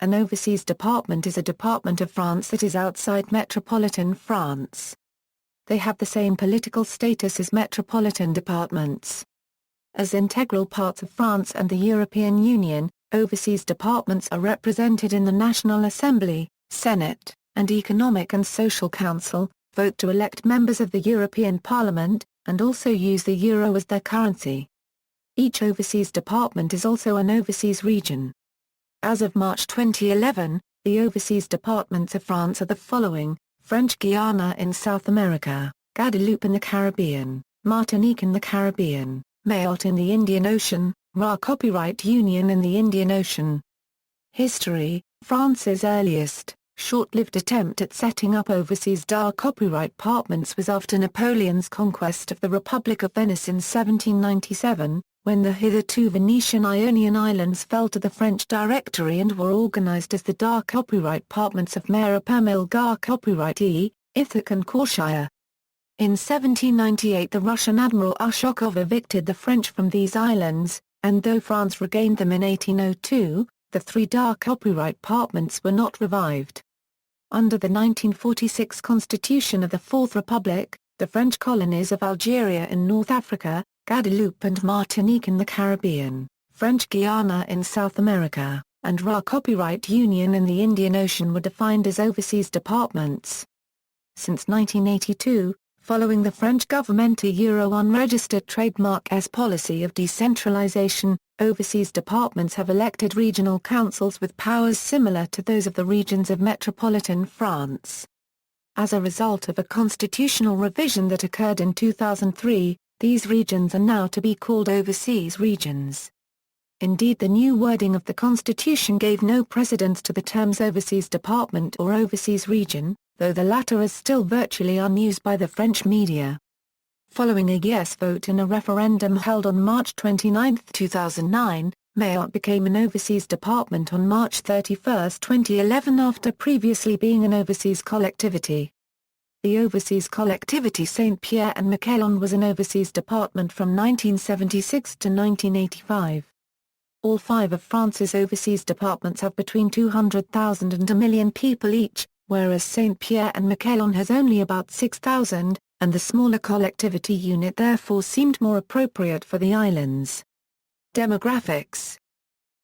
An overseas department is a department of France that is outside metropolitan France. They have the same political status as metropolitan departments. As integral parts of France and the European Union, overseas departments are represented in the National Assembly, Senate, and Economic and Social Council, vote to elect members of the European Parliament, and also use the euro as their currency. Each overseas department is also an overseas region. As of March 2011, the overseas departments of France are the following: French Guiana in South America, Guadeloupe in the Caribbean, Martinique in the Caribbean, Mayotte in the Indian Ocean, Ra Copyright Union in the Indian Ocean. History: France's earliest, short-lived attempt at setting up overseas copyright departments was after Napoleon's conquest of the Republic of Venice in 1797, when the hitherto Venetian Ionian Islands fell to the French Directory and were organized as the copyright departments of Metropolitan Copyright Ithaca and Corshire. In 1798 the Russian Admiral Ushakov evicted the French from these islands, and though France regained them in 1802, the three copyright departments were not revived. Under the 1946 Constitution of the Fourth Republic, the French colonies of Algeria in North Africa, Guadeloupe and Martinique in the Caribbean, French Guiana in South America, and Ra Copyright Union in the Indian Ocean were defined as overseas departments. Since 1982, following the French governmental Euro unregistered trademark's policy of decentralization, overseas departments have elected regional councils with powers similar to those of the regions of metropolitan France. As a result of a constitutional revision that occurred in 2003, these regions are now to be called overseas regions. Indeed, the new wording of the Constitution gave no precedence to the terms overseas department or overseas region, though the latter is still virtually unused by the French media. Following a yes vote in a referendum held on March 29, 2009, Mayotte became an overseas department on March 31, 2011 after previously being an overseas collectivity. The overseas collectivity Saint-Pierre and Miquelon was an overseas department from 1976 to 1985. All five of France's overseas departments have between 200,000 and a million people each, whereas Saint-Pierre and Miquelon has only about 6,000, and the smaller collectivity unit therefore seemed more appropriate for the islands. Demographics.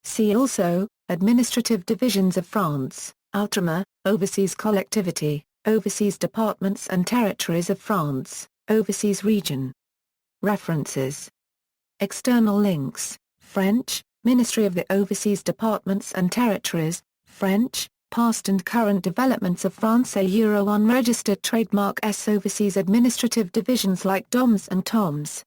See also, Administrative divisions of France, Outremer, Overseas collectivity, Overseas departments and territories of France, Overseas region. References. External links: French, Ministry of the Overseas Departments and Territories, French, Past and Current Developments of France. Euro unregistered trademark S. Overseas administrative divisions like DOMS and TOMS.